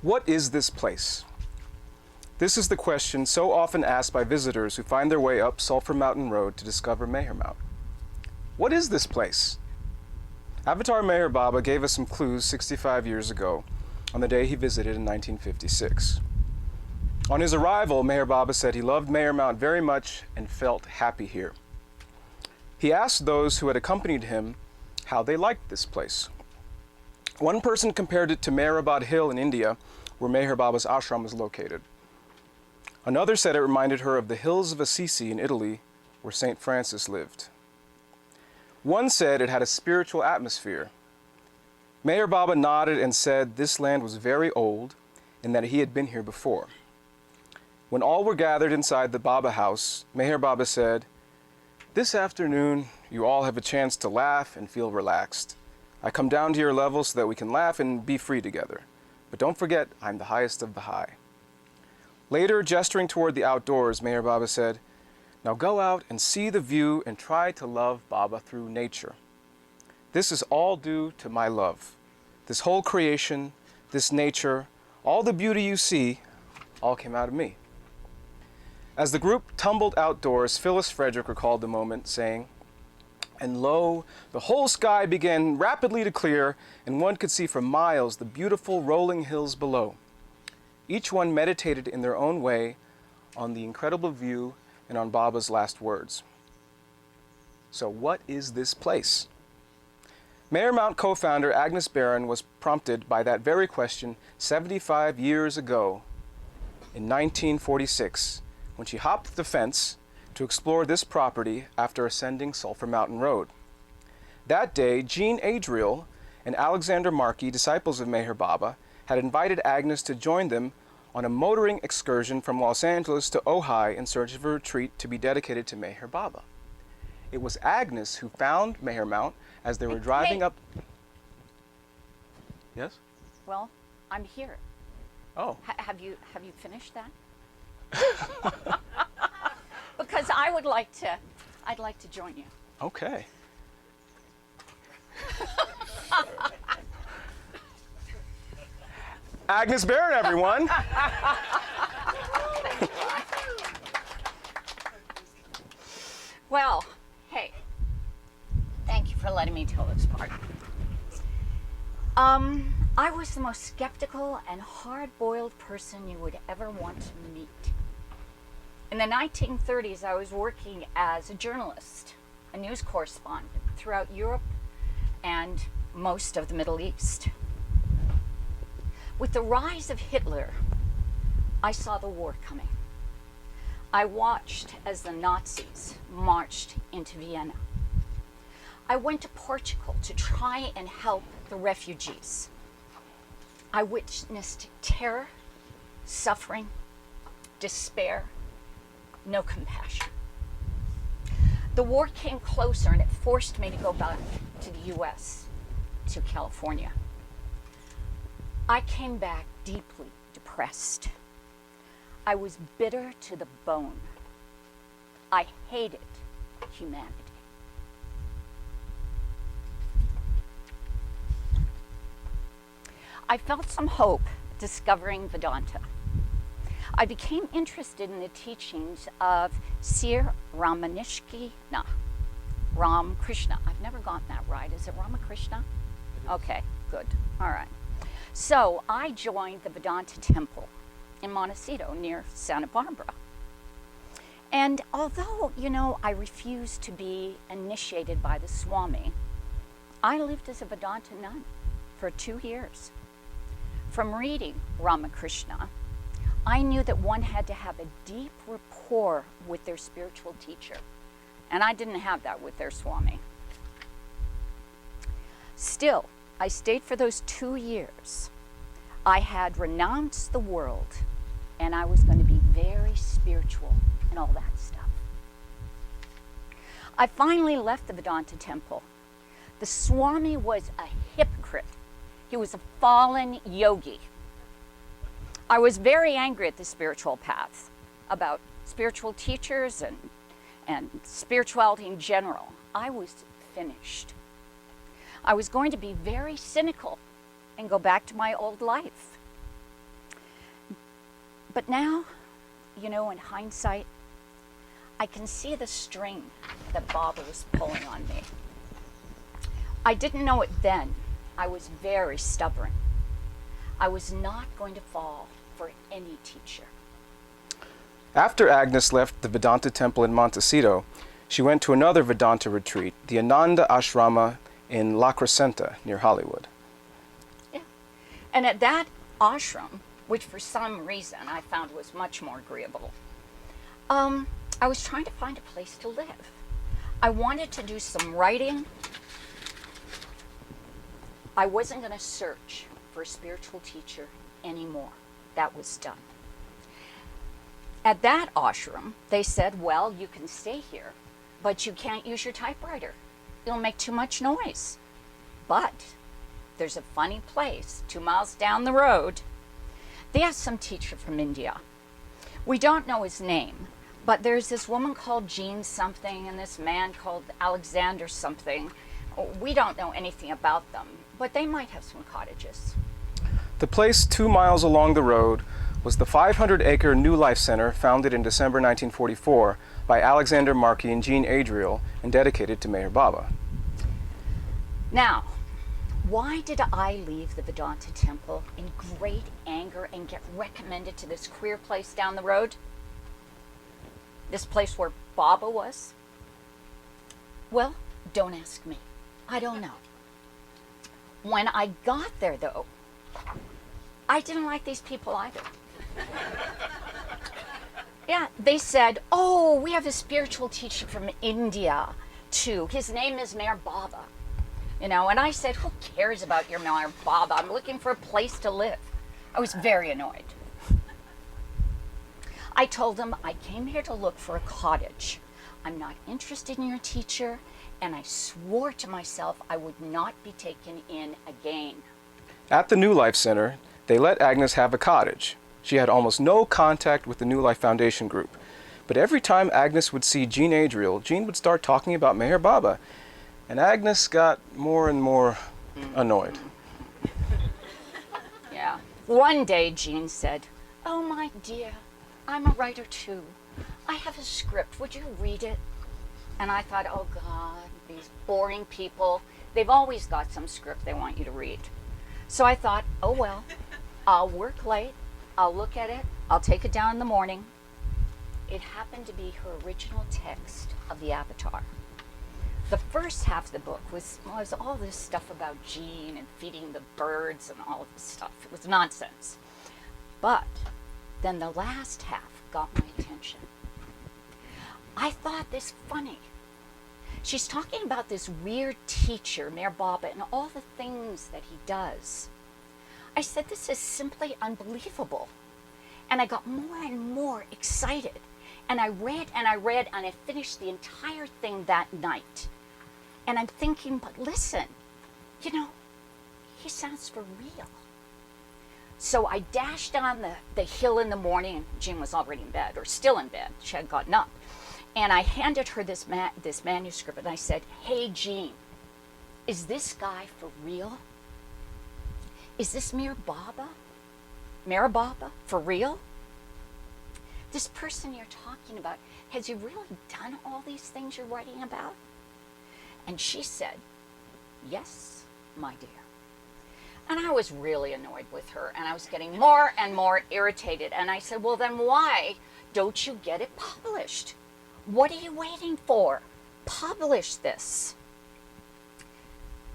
What is this place? This is the question so often asked by visitors who find their way up Sulphur Mountain Road to discover Meher Mount. What is this place? Avatar Meher Baba gave us some clues 65 years ago on the day he visited in 1956. On his arrival, Meher Baba said he loved Meher Mount very much and felt happy here. He asked those who had accompanied him how they liked this place. One person compared it to Meherabad Hill in India, where Meher Baba's ashram was located. Another said it reminded her of the hills of Assisi in Italy, where St. Francis lived. One said it had a spiritual atmosphere. Meher Baba nodded and said this land was very old and that he had been here before. When all were gathered inside the Baba house, Meher Baba said, "This afternoon, you all have a chance to laugh and feel relaxed. I come down to your level so that we can laugh and be free together. But don't forget, I'm the highest of the high." Later, gesturing toward the outdoors, Meher Baba said, "Now go out and see the view and try to love Baba through nature. This is all due to my love. This whole creation, this nature, all the beauty you see, all came out of me." As the group tumbled outdoors, Phyllis Frederick recalled the moment, saying, "And lo, the whole sky began rapidly to clear, and one could see for miles the beautiful rolling hills below. Each one meditated in their own way on the incredible view and on Baba's last words." So what is this place? Meher Mount co-founder Agnes Baron was prompted by that very question 75 years ago in 1946, when she hopped the fence to explore this property after ascending Sulphur Mountain Road. That day, Jean Adriel and Alexander Markey, disciples of Meher Baba, had invited Agnes to join them on a motoring excursion from Los Angeles to Ojai in search of a retreat to be dedicated to Meher Baba. It was Agnes who found Meher Mount as they were driving up. Yes? Well, I'm here. Oh. Have you finished that? Because I'd like to join you. Okay. Agnes Baron, everyone. Well, hey, thank you for letting me tell this part. I was the most skeptical and hard-boiled person you would ever want to meet. In the 1930s, I was working as a journalist, a news correspondent throughout Europe and most of the Middle East. With the rise of Hitler, I saw the war coming. I watched as the Nazis marched into Vienna. I went to Portugal to try and help the refugees. I witnessed terror, suffering, despair, no compassion. The war came closer and it forced me to go back to the US, to California. I came back deeply depressed. I was bitter to the bone. I hated humanity. I felt some hope discovering Vedanta. I became interested in the teachings of Sri Ram Krishna. I've never gotten that right. Is it Ramakrishna? Okay, good. All right. So I joined the Vedanta temple in Montecito near Santa Barbara. And although, I refused to be initiated by the Swami, I lived as a Vedanta nun for 2 years. From reading Ramakrishna, I knew that one had to have a deep rapport with their spiritual teacher. And I didn't have that with their Swami. Still, I stayed for those 2 years. I had renounced the world, and I was going to be very spiritual and all that stuff. I finally left the Vedanta temple. The Swami was a hypocrite. He was a fallen yogi. I was very angry at the spiritual path, about spiritual teachers and spirituality in general. I was finished. I was going to be very cynical and go back to my old life. But now, you know, in hindsight, I can see the string that Baba was pulling on me. I didn't know it then. I was very stubborn. I was not going to fall for any teacher. After Agnes left the Vedanta temple in Montecito, she went to another Vedanta retreat, the Ananda Ashrama in La Crescenta near Hollywood. Yeah. And at that ashram, which for some reason I found was much more agreeable, I was trying to find a place to live. I wanted to do some writing. I wasn't going to search for a spiritual teacher anymore. That was done. At that ashram, they said, well, you can stay here, but you can't use your typewriter. It'll make too much noise. But there's a funny place 2 miles down the road. They have some teacher from India. We don't know his name, but there's this woman called Jean something and this man called Alexander something. We don't know anything about them, but they might have some cottages. The place 2 miles along the road was the 500-acre New Life Center founded in December 1944 by Alexander Markey and Jean Adriel and dedicated to Meher Baba. Now, why did I leave the Vedanta temple in great anger and get recommended to this queer place down the road? This place where Baba was? Well, don't ask me. I don't know. When I got there, though, I didn't like these people either. Yeah, they said, oh, we have a spiritual teacher from India, too. His name is Meher Baba. You know, and I said, who cares about your Meher Baba? I'm looking for a place to live. I was very annoyed. I told them I came here to look for a cottage. I'm not interested in your teacher, and I swore to myself I would not be taken in again. At the New Life Center, they let Agnes have a cottage. She had almost no contact with the New Life Foundation group. But every time Agnes would see Jean Adriel, Jean would start talking about Meher Baba. And Agnes got more and more annoyed. Yeah. One day, Jean said, oh, my dear, I'm a writer too. I have a script. Would you read it? And I thought, oh, God, these boring people, they've always got some script they want you to read. So I thought, oh, well, I'll work late. I'll look at it. I'll take it down in the morning. It happened to be her original text of the Avatar. The first half of the book was all this stuff about Jean and feeding the birds and all of this stuff. It was nonsense. But then the last half got my attention. I thought this funny. She's talking about this weird teacher, Meher Baba, and all the things that he does. I said, this is simply unbelievable. And I got more and more excited. And I read and I read, and I finished the entire thing that night. And I'm thinking, but listen, you know, he sounds for real. So I dashed down the hill in the morning, and Jean was already in bed, or still in bed. She had gotten up. And I handed her this manuscript, and I said, hey, Jean, is this guy for real? Is this Meher Baba? Meher Baba, for real? This person you're talking about, has he really done all these things you're writing about? And she said, yes, my dear. And I was really annoyed with her, and I was getting more and more irritated. And I said, well, then why don't you get it published? What are you waiting for? Publish this.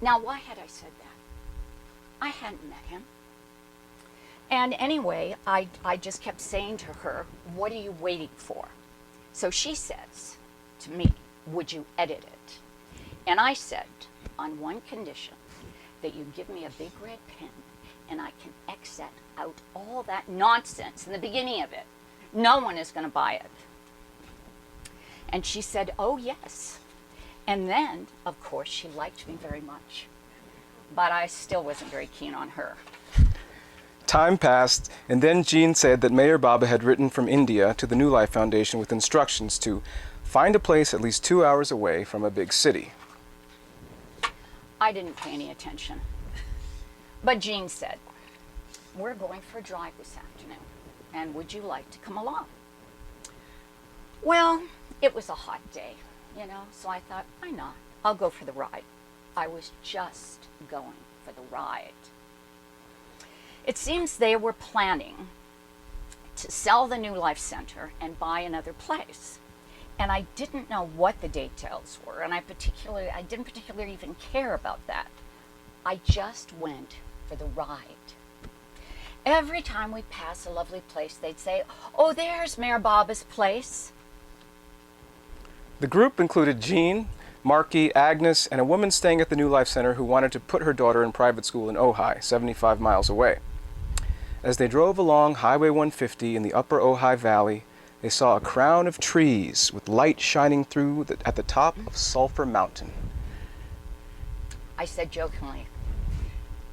Now, why had I said that? I hadn't met him. And anyway, I just kept saying to her, what are you waiting for? So she says to me, would you edit it? And I said, on one condition, that you give me a big red pen and I can X out all that nonsense in the beginning of it. No one is going to buy it. And she said, oh, yes. And then, of course, she liked me very much. But I still wasn't very keen on her. Time passed, and then Jean said that Meher Baba had written from India to the New Life Foundation with instructions to find a place at least 2 hours away from a big city. I didn't pay any attention. But Jean said, we're going for a drive this afternoon. and would you like to come along? Well, it was a hot day, you know, so I thought, why not? I'll go for the ride. I was just going for the ride. It seems they were planning to sell the New Life Center and buy another place. And I didn't know what the details were, and I didn't particularly even care about that. I just went for the ride. Every time we'd pass a lovely place, they'd say, oh, there's Mayor Baba's place. The group included Jean, Marky, Agnes, and a woman staying at the New Life Center who wanted to put her daughter in private school in Ojai, 75 miles away. As they drove along Highway 150 in the upper Ojai Valley, they saw a crown of trees with light shining through at the top of Sulphur Mountain. I said jokingly,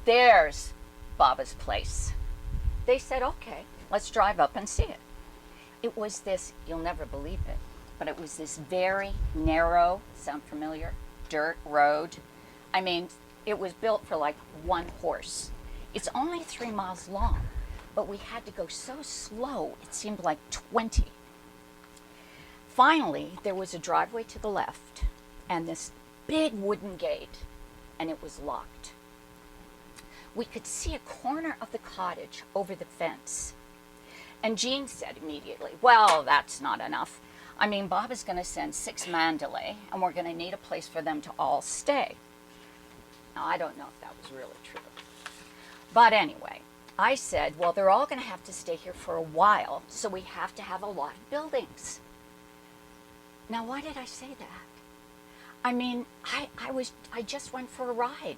there's Baba's place. They said, okay, let's drive up and see it. It was this, you'll never believe it, but it was this very narrow, sound familiar, dirt road. I mean, it was built for like one horse. It's only 3 miles long, but we had to go so slow, it seemed like 20. Finally, there was a driveway to the left and this big wooden gate, and it was locked. We could see a corner of the cottage over the fence. And Jean said immediately, well, that's not enough. I mean, Bob is going to send 6 Mandalay, and we're going to need a place for them to all stay. Now, I don't know if that was really true. But anyway, I said, well, they're all going to have to stay here for a while, so we have to have a lot of buildings. Now, why did I say that? I mean, I just went for a ride.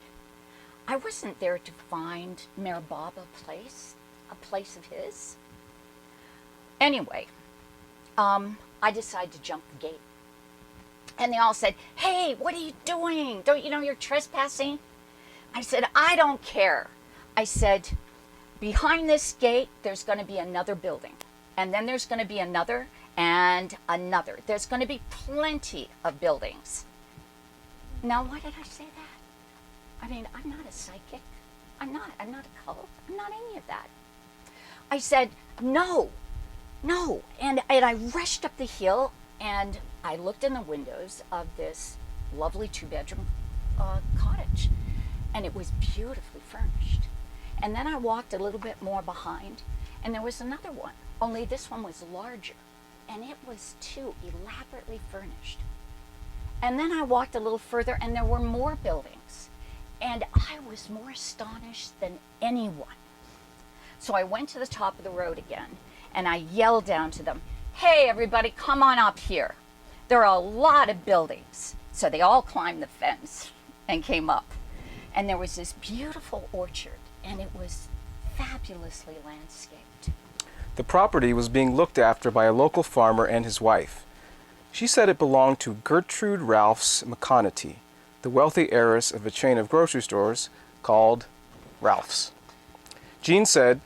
I wasn't there to find Mayor Bob a place of his. Anyway, I decided to jump the gate. And they all said, hey, what are you doing? Don't you know you're trespassing? I said, I don't care. I said, behind this gate, there's going to be another building. And then there's going to be another and another. There's going to be plenty of buildings. Now, why did I say that? I mean, I'm not a psychic. I'm not a cult. I'm not any of that. I said, no. And I rushed up the hill, and I looked in the windows of this lovely 2-bedroom cottage, and it was beautifully furnished. And then I walked a little bit more behind, and there was another one, only this one was larger, and it was too elaborately furnished. And then I walked a little further, and there were more buildings. And I was more astonished than anyone. So I went to the top of the road again, and I yelled down to them, hey, everybody, come on up here. There are a lot of buildings. So they all climbed the fence and came up. And there was this beautiful orchard, and it was fabulously landscaped. The property was being looked after by a local farmer and his wife. She said it belonged to Gertrude Ralphs McConaughey, the wealthy heiress of a chain of grocery stores called Ralph's. Jean said,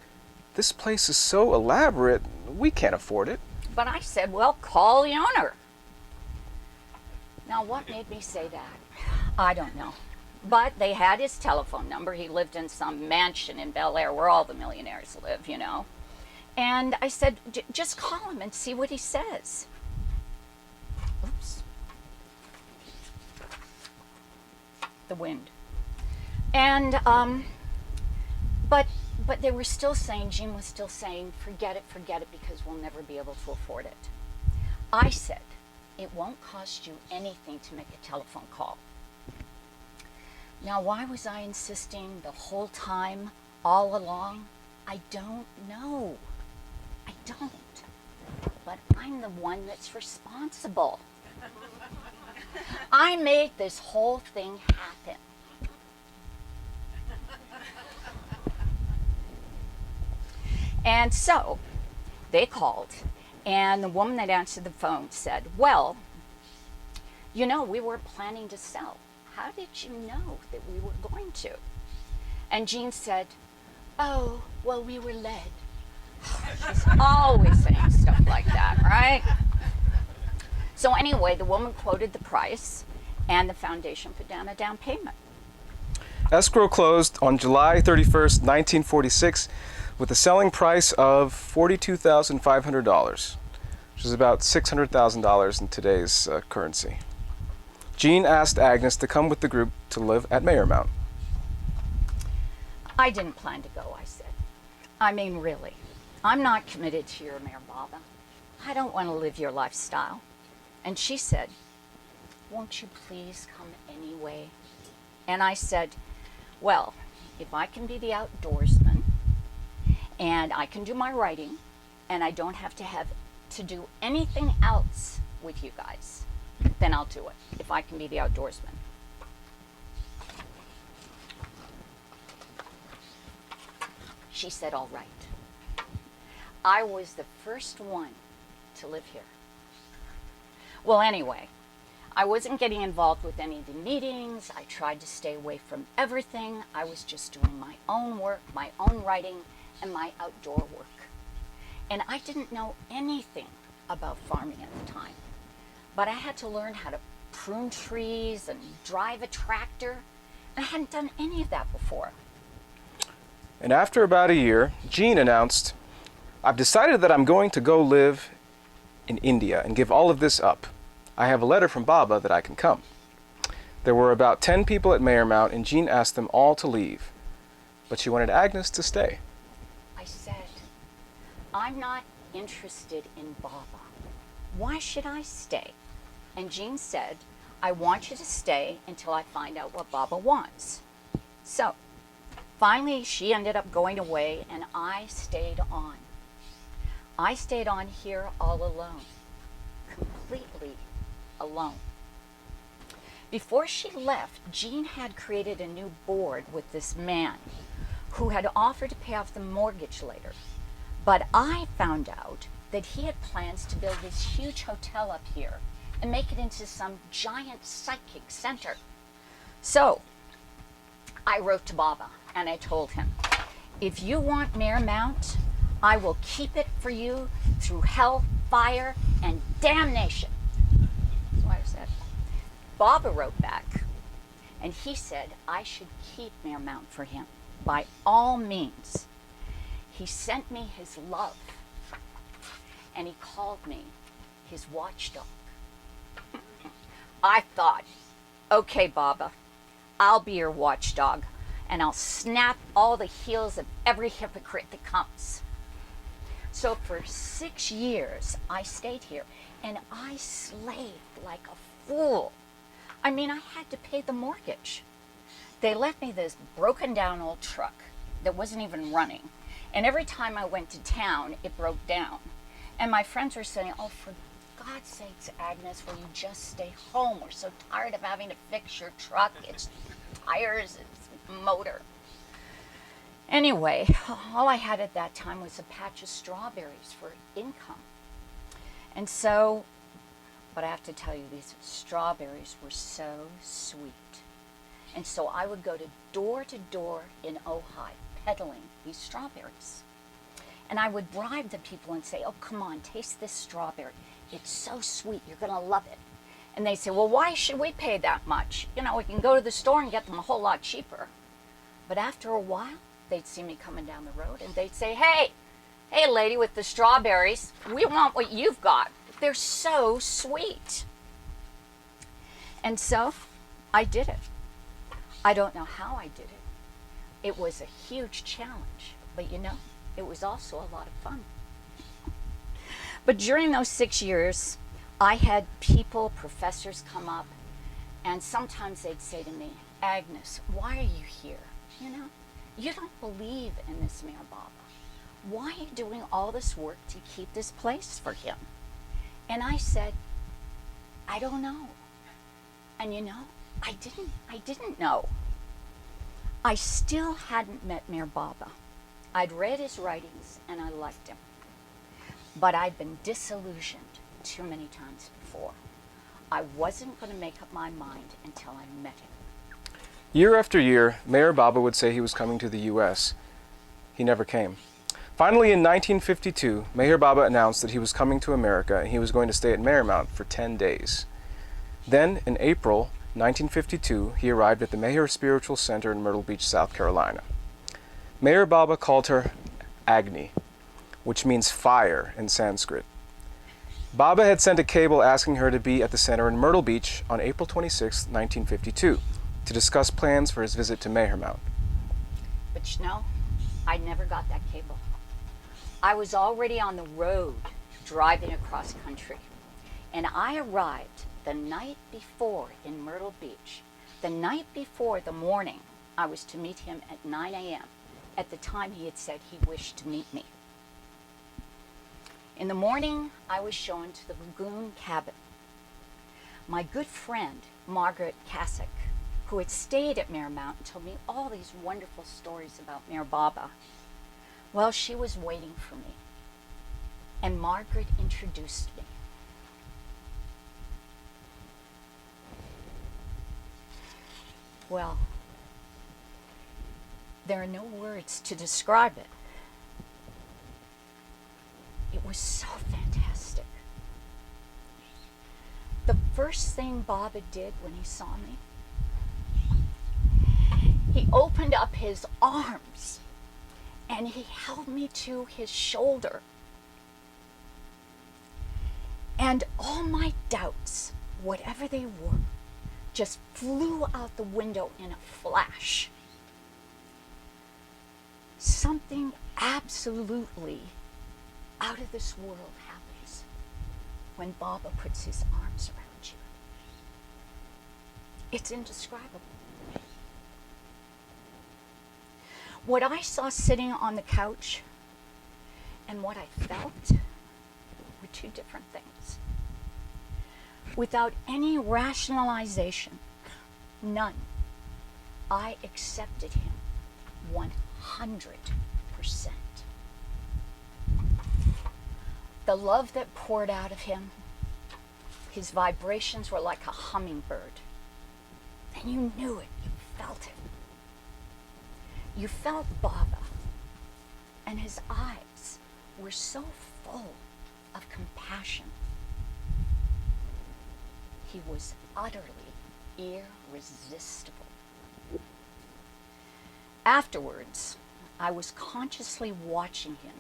this place is so elaborate, we can't afford it. But I said, well, call the owner. Now, what made me say that? I don't know. But they had his telephone number. He lived in some mansion in Bel Air where all the millionaires live, you know. And I said, just call him and see what he says. Oops. The wind. And, but they were still saying, Jean was still saying, forget it, because we'll never be able to afford it. I said, it won't cost you anything to make a telephone call. Now, why was I insisting the whole time, all along? I don't know. I don't. But I'm the one that's responsible. I made this whole thing happen. And so they called, and the woman that answered the phone said, well, you know, we were planning to sell. How did you know that we were going to? And Jean said, oh, well, we were led. She's always saying stuff like that, right? So anyway, the woman quoted the price, and the foundation put down a down payment. Escrow closed on July 31st, 1946, with a selling price of $42,500, which is about $600,000 in today's currency. Jean asked Agnes to come with the group to live at Mayermount. I didn't plan to go, I said. I mean, really, I'm not committed to your Mayor Baba. I don't want to live your lifestyle. And she said, won't you please come anyway? And I said, well, if I can be the outdoorsman, and I can do my writing, and I don't have to do anything else with you guys, then I'll do it, if I can be the outdoorsman. She said, all right. I was the first one to live here. Well, anyway, I wasn't getting involved with any of the meetings. I tried to stay away from everything. I was just doing my own work, my own writing, and my outdoor work. And I didn't know anything about farming at the time. But I had to learn how to prune trees and drive a tractor. I hadn't done any of that before. And after about a year, Jean announced, I've decided that I'm going to go live in India and give all of this up. I have a letter from Baba that I can come. There were about 10 people at Mayermount, and Jean asked them all to leave. But she wanted Agnes to stay. I said, I'm not interested in Baba. Why should I stay? And Jean said, I want you to stay until I find out what Baba wants. So, finally, she ended up going away, and I stayed on. I stayed on here all alone, completely alone. Before she left, Jean had created a new board with this man who had offered to pay off the mortgage later. But I found out that he had plans to build this huge hotel up here and make it into some giant psychic center. So I wrote to Baba and I told him, if you want Mayermount, I will keep it for you through hell, fire, and damnation. That's what I said. Baba wrote back, and he said I should keep Mayermount for him by all means. He sent me his love, and he called me his watchdog. I thought, okay, Baba, I'll be your watchdog, and I'll snap all the heels of every hypocrite that comes. So for 6 years, I stayed here, and I slaved like a fool. I mean, I had to pay the mortgage. They left me this broken down old truck that wasn't even running. And every time I went to town, it broke down. And my friends were saying, oh, for God's sakes, Agnes, will you just stay home? We're so tired of having to fix your truck. It's tires, it's motor. Anyway, all I had at that time was a patch of strawberries for income. And so, but I have to tell you, these strawberries were so sweet. And so I would go to door in Ojai, peddling these strawberries. And I would bribe the people and say, oh, come on, taste this strawberry. It's so sweet, you're gonna love it. And they say, well, why should we pay that much? You know, we can go to the store and get them a whole lot cheaper. But after a while, they'd see me coming down the road and they'd say, hey lady with the strawberries, we want what you've got. They're so sweet. And so I did it. I don't know how I did it. It was a huge challenge, but you know, it was also a lot of fun. But during those 6 years, I had people, professors come up, and sometimes they'd say to me, Agnes, why are you here? You know, you don't believe in this Mayor Baba. Why are you doing all this work to keep this place for him? And I said, I don't know. And you know, I didn't know. I still hadn't met Mayor Baba. I'd read his writings and I liked him. But I'd been disillusioned too many times before. I wasn't going to make up my mind until I met him. Year after year, Mayor Baba would say he was coming to the U.S. He never came. Finally, in 1952, Mayor Baba announced that he was coming to America and he was going to stay at Mayermount for 10 days. Then, in April 1952, he arrived at the Mayor Spiritual Center in Myrtle Beach, South Carolina. Mayor Baba called her Agni, which means fire in Sanskrit. Baba had sent a cable asking her to be at the center in Myrtle Beach on April 26, 1952, to discuss plans for his visit to Mehermount. But you know, I never got that cable. I was already on the road driving across country, and I arrived the night before in Myrtle Beach, the night before the morning I was to meet him at 9 a.m., at the time he had said he wished to meet me. In the morning, I was shown to the lagoon cabin. My good friend, Margaret Kasich, who had stayed at Mehermount and told me all these wonderful stories about Meher Baba, well, she was waiting for me. And Margaret introduced me. Well, there are no words to describe it. It was so fantastic. The first thing Baba did when he saw me, he opened up his arms and he held me to his shoulder. And all my doubts, whatever they were, just flew out the window in a flash. Something absolutely out of this world happens when Baba puts his arms around you. It's indescribable. What I saw sitting on the couch and what I felt were two different things. Without any rationalization, none, I accepted him 100%. The love that poured out of him, his vibrations were like a hummingbird. And you knew it, you felt it. You felt Baba, and his eyes were so full of compassion. He was utterly irresistible. Afterwards, I was consciously watching him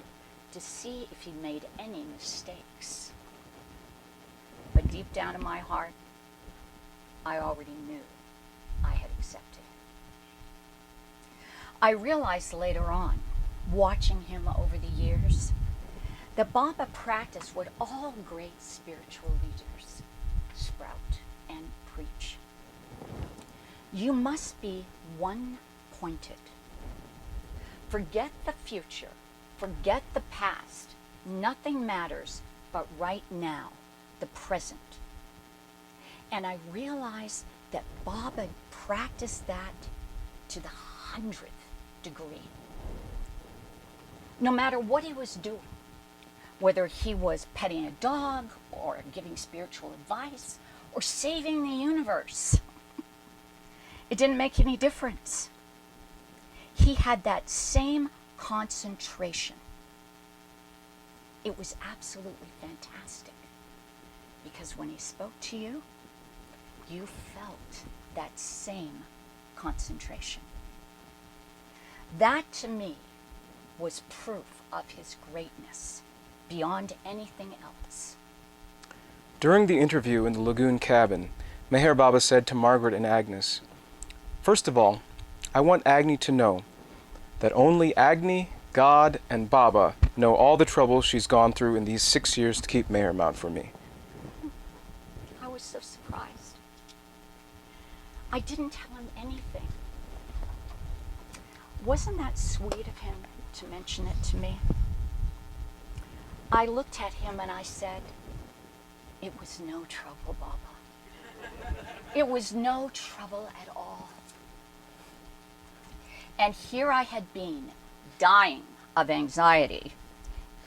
to see if he made any mistakes. But deep down in my heart, I already knew I had accepted him. I realized later on, watching him over the years, that Baba practiced what all great spiritual leaders sprout and preach. You must be one-pointed. Forget the future. Forget the past. Nothing matters but right now, the present. And I realized that Baba practiced that to the 100th degree. No matter what he was doing, whether he was petting a dog or giving spiritual advice or saving the universe, it didn't make any difference. He had that same concentration. It was absolutely fantastic because when he spoke to you, you felt that same concentration. That to me was proof of his greatness beyond anything else. During the interview in the lagoon cabin, Meher Baba said to Margaret and Agnes, "First of all, I want Agni to know that only Agni, God, and Baba know all the trouble she's gone through in these 6 years to keep Mehermount for me." I was so surprised. I didn't tell him anything. Wasn't that sweet of him to mention it to me? I looked at him and I said, "It was no trouble, Baba. It was no trouble at all." And here I had been, dying of anxiety.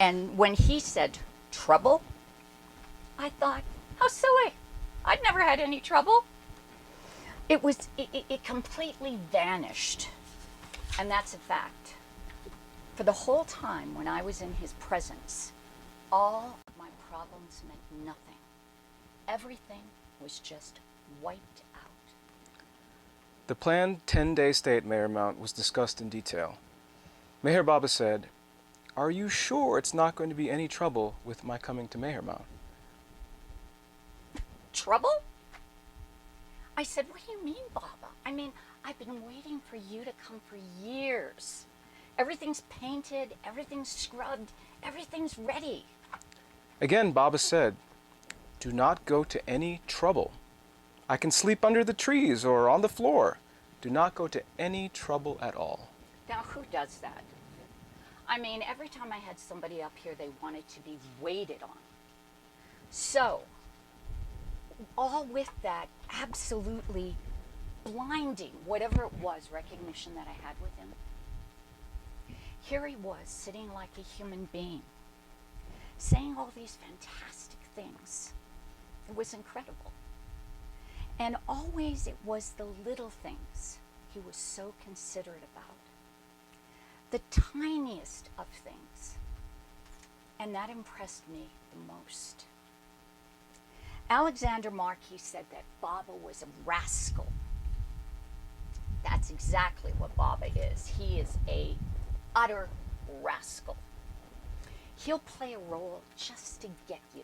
And when he said, "Trouble?" I thought, how silly. I'd never had any trouble. It completely vanished. And that's a fact. For the whole time when I was in his presence, all of my problems meant nothing. Everything was just wiped out. The planned 10-day stay at Mehermount was discussed in detail. Meher Baba said, are you sure it's not going to be any trouble with my coming to Meher Mount? Trouble? I said, what do you mean, Baba? I mean, I've been waiting for you to come for years. Everything's painted, everything's scrubbed, everything's ready. Again, Baba said, do not go to any trouble. I can sleep under the trees or on the floor. Do not go to any trouble at all. Now, who does that? I mean, every time I had somebody up here, they wanted to be waited on. So, all with that absolutely blinding, whatever it was, recognition that I had with him. Here he was, sitting like a human being, saying all these fantastic things. It was incredible. And always it was the little things he was so considerate about. The tiniest of things. And that impressed me the most. Alexander Marquis said that Baba was a rascal. That's exactly what Baba is. He is a utter rascal. He'll play a role just to get you.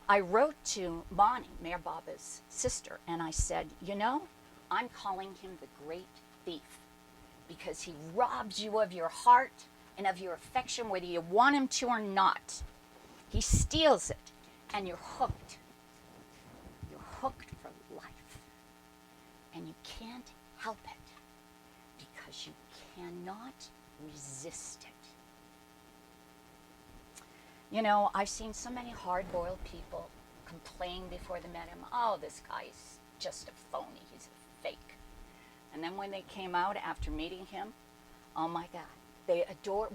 I wrote to Bonnie, Mayor Baba's sister, and I said, you know, I'm calling him the Great Thief because he robs you of your heart and of your affection, whether you want him to or not. He steals it, and you're hooked. You're hooked for life. And you can't help it because you cannot resist it. You know, I've seen so many hard-boiled people complain before they met him, oh, this guy's just a phony, he's a fake. And then when they came out after meeting him, oh my God,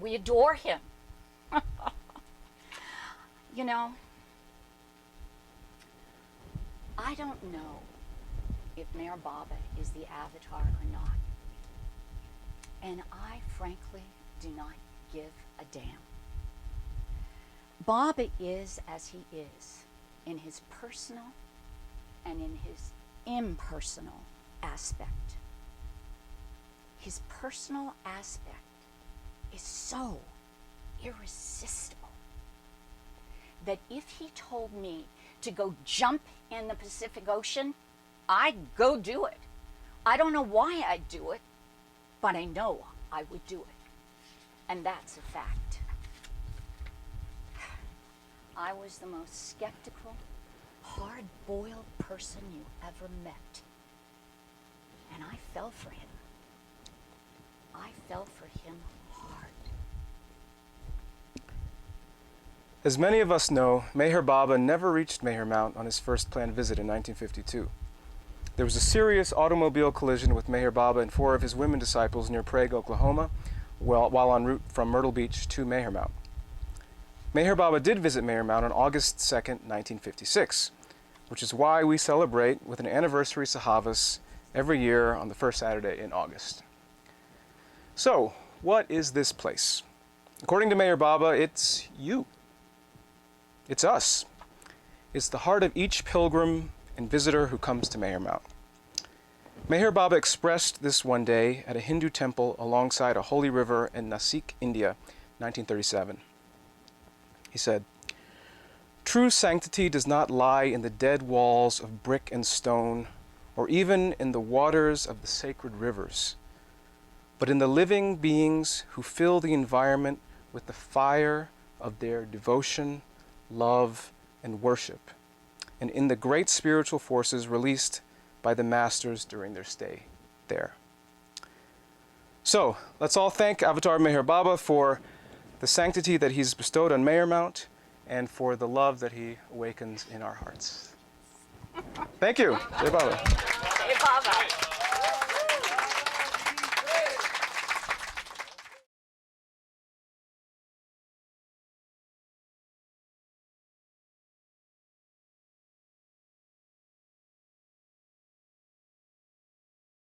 we adore him. You know, I don't know if Mayor Baba is the avatar or not. And I frankly do not give a damn. Baba is as he is in his personal and in his impersonal aspect. His personal aspect is so irresistible that if he told me to go jump in the Pacific Ocean, I'd go do it. I don't know why I'd do it, but I know I would do it. And that's a fact. I was the most skeptical, hard-boiled person you ever met. And I fell for him. I fell for him hard. As many of us know, Meher Baba never reached Meher Mount on his first planned visit in 1952. There was a serious automobile collision with Meher Baba and 4 of his women disciples near Prague, Oklahoma, while en route from Myrtle Beach to Meher Mount. Meher Baba did visit Meher Mount on August 2nd, 1956, which is why we celebrate with an anniversary Sahavas every year on the first Saturday in August. So, what is this place? According to Meher Baba, it's you. It's us. It's the heart of each pilgrim and visitor who comes to Meher Mount. Meher Baba expressed this one day at a Hindu temple alongside a holy river in Nasik, India, 1937. He said, "True sanctity does not lie in the dead walls of brick and stone, or even in the waters of the sacred rivers, but in the living beings who fill the environment with the fire of their devotion, love, and worship, and in the great spiritual forces released by the masters during their stay there." So, let's all thank Avatar Meher Baba for the sanctity that he's bestowed on Meher Mount and for the love that he awakens in our hearts. Thank you. Jai Baba. Hey, Baba.